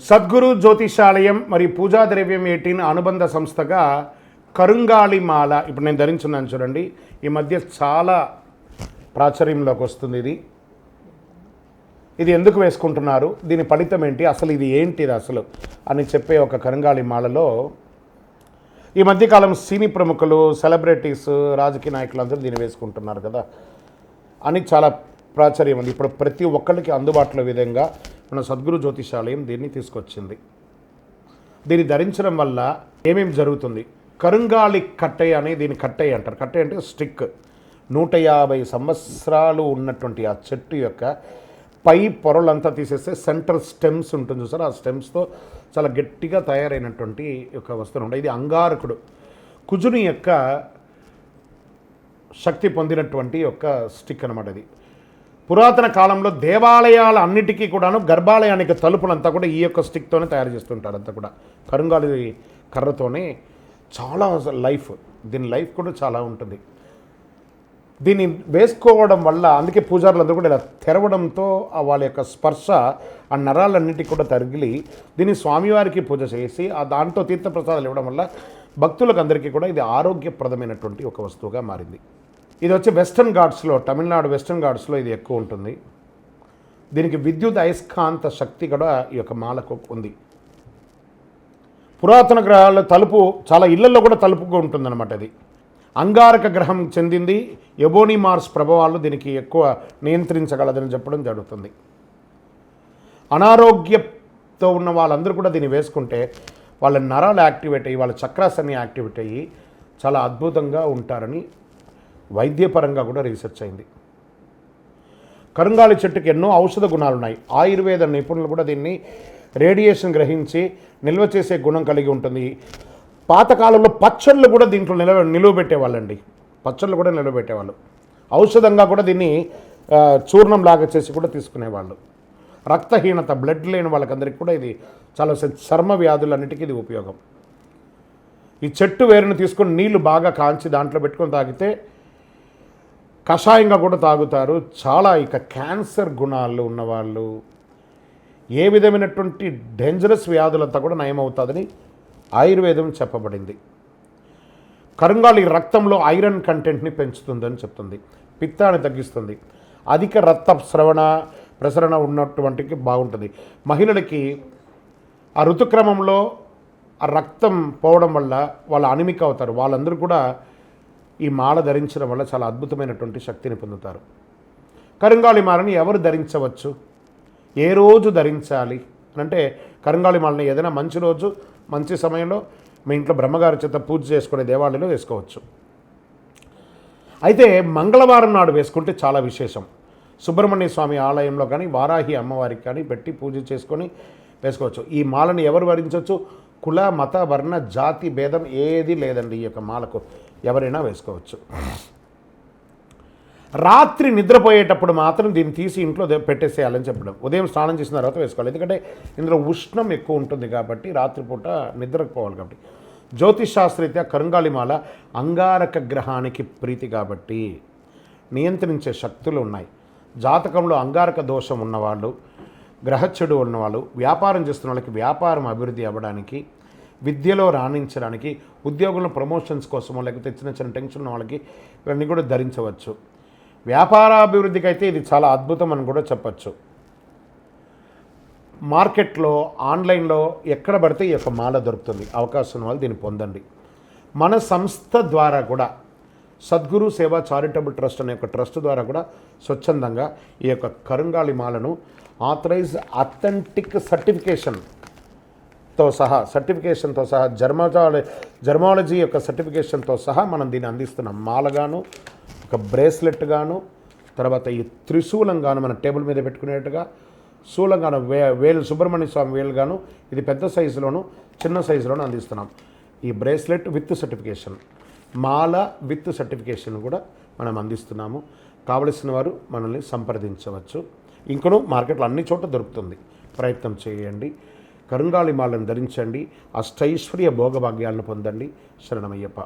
సద్గురు జ్యోతిషాలయం మరియు పూజా ద్రవ్యం 18 అనుబంధ సంస్థగా కరుంగాళి మాల ఇప్పుడు నేను ధరించున్నాను చూడండి. ఈ మధ్య చాలా ప్రాచుర్యంలోకి వస్తుంది. ఇది ఎందుకు వేసుకుంటున్నారు, దీని ఫలితం ఏంటి, అసలు ఇది ఏంటిది అసలు అని చెప్పే ఒక కరుంగాళి మాలలో ఈ మధ్యకాలం సినీ ప్రముఖులు, సెలబ్రిటీస్, రాజకీయ నాయకులు అందరూ దీన్ని వేసుకుంటున్నారు కదా అని చాలా ప్రాచుర్యం ఉంది. ఇప్పుడు ప్రతి ఒక్కరికి అందుబాటులో విధంగా మన సద్గురు జ్యోతిషాలయం దీన్ని తీసుకొచ్చింది. దీన్ని ధరించడం వల్ల ఏమేమి జరుగుతుంది? కరుంగాళి కట్టె అని దీన్ని కట్టె అంటారు. కట్టె అంటే స్టిక్. 150 సంవత్సరాలు ఉన్నటువంటి ఆ చెట్టు యొక్క పై పొరలంతా తీసేస్తే సెంటర్ స్టెమ్స్ ఉంటుంది చూసారు, ఆ స్టెమ్స్తో చాలా గట్టిగా తయారైనటువంటి ఒక వస్తువు ఉంటుంది. ఇది అంగారకుడు, కుజుని యొక్క శక్తి పొందినటువంటి ఒక స్టిక్ అనమాట. ఇది పురాతన కాలంలో దేవాలయాల అన్నిటికీ కూడాను గర్భాలయానికి తలుపులంతా కూడా ఈ యొక్క స్టిక్తోనే తయారు చేస్తుంటారు. అంతా కూడా కరుంగాళి కర్రతోనే చాలా లైఫ్, దీని లైఫ్ కూడా చాలా ఉంటుంది. దీన్ని వేసుకోవడం వల్ల అందుకే పూజారులందరూ కూడా ఇలా తెరవడంతో వాళ్ళ యొక్క స్పర్శ ఆ నరాలన్నిటికీ కూడా తగిలి దీన్ని స్వామివారికి పూజ చేసి ఆ దాంతో తీర్థప్రసాదాలు ఇవ్వడం వల్ల భక్తులకు అందరికీ కూడా ఇది ఆరోగ్యప్రదమైనటువంటి ఒక వస్తువుగా మారింది. ఇది వచ్చి వెస్టర్న్ ఘాట్స్లో, తమిళనాడు వెస్టర్న్ ఘాట్స్లో ఇది ఎక్కువ ఉంటుంది. దీనికి విద్యుత్ అయస్కాంత శక్తి కూడా ఈ యొక్క మాలకు ఉంది. పురాతన గ్రహాల తలుపు చాలా ఇళ్లలో కూడా తలుపుగా ఉంటుందన్నమాట. ఇది అంగారక గ్రహం చెందింది. ఎబోనీ మార్స్ ప్రభావాలు దీనికి ఎక్కువ నియంత్రించగలదని చెప్పడం జరుగుతుంది. అనారోగ్యంతో ఉన్న వాళ్ళందరూ కూడా దీన్ని వేసుకుంటే వాళ్ళ నరాలు యాక్టివేట్ అయ్యి వాళ్ళ చక్రాస్ అన్ని యాక్టివేట్ అయ్యి చాలా అద్భుతంగా ఉంటారని వైద్యపరంగా కూడా రీసెర్చ్ అయింది. కరుంగాళి చెట్టుకి ఎన్నో ఔషధ గుణాలు ఉన్నాయి. ఆయుర్వేద నిపుణులు కూడా దీన్ని రేడియేషన్ గ్రహించి నిల్వ చేసే గుణం కలిగి ఉంటుంది. పాతకాలంలో పచ్చళ్ళు కూడా దీంట్లో నిలువ పెట్టేవాళ్ళండి. పచ్చళ్ళు కూడా నిలవబెట్టేవాళ్ళు. ఔషధంగా కూడా దీన్ని చూర్ణం లాగా చేసి కూడా తీసుకునేవాళ్ళు. రక్తహీనత, బ్లడ్ లేని వాళ్ళకందరికీ కూడా ఇది చాలా చర్మ వ్యాధులన్నిటికీ ఇది ఉపయోగం. ఈ చెట్టు వేరును తీసుకొని నీళ్లు బాగా కాంచి దాంట్లో పెట్టుకొని తాగితే కషాయంగా కూడా తాగుతారు. చాలా ఇక క్యాన్సర్ గుణాలు ఉన్నవాళ్ళు, ఏ విధమైనటువంటి డేంజరస్ వ్యాధులంతా కూడా నయమవుతుందని ఆయుర్వేదం చెప్పబడింది. కరుంగాళి రక్తంలో ఐరన్ కంటెంట్ని పెంచుతుందని చెప్తుంది. పిత్తాన్ని తగ్గిస్తుంది. అధిక రక్త ప్రసరణ ఉన్నటువంటికి బాగుంటుంది. మహిళలకి ఆ ఋతుక్రమంలో ఆ రక్తం పోవడం వల్ల వాళ్ళు అనిమిక్ అవుతారు. వాళ్ళందరూ కూడా ఈ మాల ధరించడం వల్ల చాలా అద్భుతమైనటువంటి శక్తిని పొందుతారు. కరుంగాళి మాలని ఎవరు ధరించవచ్చు, ఏ రోజు ధరించాలి అంటే కరుంగాళి మాలని ఏదైనా మంచి రోజు, మంచి సమయంలో మీ ఇంట్లో బ్రహ్మగారి చేత పూజ చేసుకునే దేవాలయంలో వేసుకోవచ్చు. అయితే మంగళవారం నాడు వేసుకుంటే చాలా విశేషం. సుబ్రహ్మణ్య స్వామి ఆలయంలో కానీ వారాహి అమ్మవారికి కానీ పెట్టి పూజ చేసుకొని వేసుకోవచ్చు. ఈ మాలను ఎవరు వరించవచ్చు? కుల, మత, వర్ణ, జాతి భేదం ఏది లేదండి. ఈ యొక్క మాలకు ఎవరైనా వేసుకోవచ్చు. రాత్రి నిద్రపోయేటప్పుడు మాత్రం దీన్ని తీసి ఇంట్లో పెట్టేసేయాలని చెప్పడం. ఉదయం స్నానం చేసిన తర్వాత వేసుకోవాలి. ఎందుకంటే ఇందులో ఉష్ణం ఎక్కువ ఉంటుంది కాబట్టి రాత్రిపూట నిద్రపోవాలి కాబట్టి. జ్యోతిష్ శాస్త్రరీత్యా కరుంగాళి మాల అంగారక గ్రహానికి ప్రీతి కాబట్టి నియంత్రించే శక్తులు ఉన్నాయి. జాతకంలో అంగారక దోషం ఉన్నవాళ్ళు, గ్రహచెడు ఉన్నవాళ్ళు, వ్యాపారం చేస్తున్న వాళ్ళకి వ్యాపారం అభివృద్ధి అవ్వడానికి, విద్యలో రాణించడానికి, ఉద్యోగులను ప్రమోషన్స్ కోసమో లేకపోతే చిన్న చిన్న టెన్షన్ ఉన్న వాళ్ళకి ఇవన్నీ కూడా ధరించవచ్చు. వ్యాపారాభివృద్ధికి అయితే ఇది చాలా అద్భుతం అని కూడా చెప్పచ్చు. మార్కెట్లో, ఆన్లైన్లో ఎక్కడ పడితే ఈ యొక్క మాల దొరుకుతుంది. అవకాశం ఉన్న వాళ్ళు దీన్ని పొందండి. మన సంస్థ ద్వారా కూడా సద్గురు సేవా చారిటబుల్ ట్రస్ట్ అనే ఒక ట్రస్ట్ ద్వారా కూడా స్వచ్ఛందంగా ఈ యొక్క కరుంగాళి మాలను ఆథరైజ్డ్ అథెంటిక్ సర్టిఫికేషన్తో సహా జర్మాలజీ యొక్క సర్టిఫికేషన్తో సహా మనం దీన్ని అందిస్తున్నాం. మాలగాను, ఒక బ్రేస్లెట్ గాను, తర్వాత ఈ త్రిశూలం గాను మన టేబుల్ మీద పెట్టుకునేట్టుగా, శూలంగాను వేలు సుబ్రహ్మణ్య స్వామి వేలుగాను, ఇది పెద్ద సైజులోను చిన్న సైజులోను అందిస్తున్నాం. ఈ bracelet with certification, Mala with certification కూడా మనం అందిస్తున్నాము. కావలసిన వారు మనల్ని సంప్రదించవచ్చు. ఇంకనూ మార్కెట్లో అన్ని చోట్ల దొరుకుతుంది. ప్రయత్నం చేయండి. కరుంగాళి మాలను ధరించండి. అష్టైశ్వర్య భోగభాగ్యాలను పొందండి. శరణమయ్యప్ప.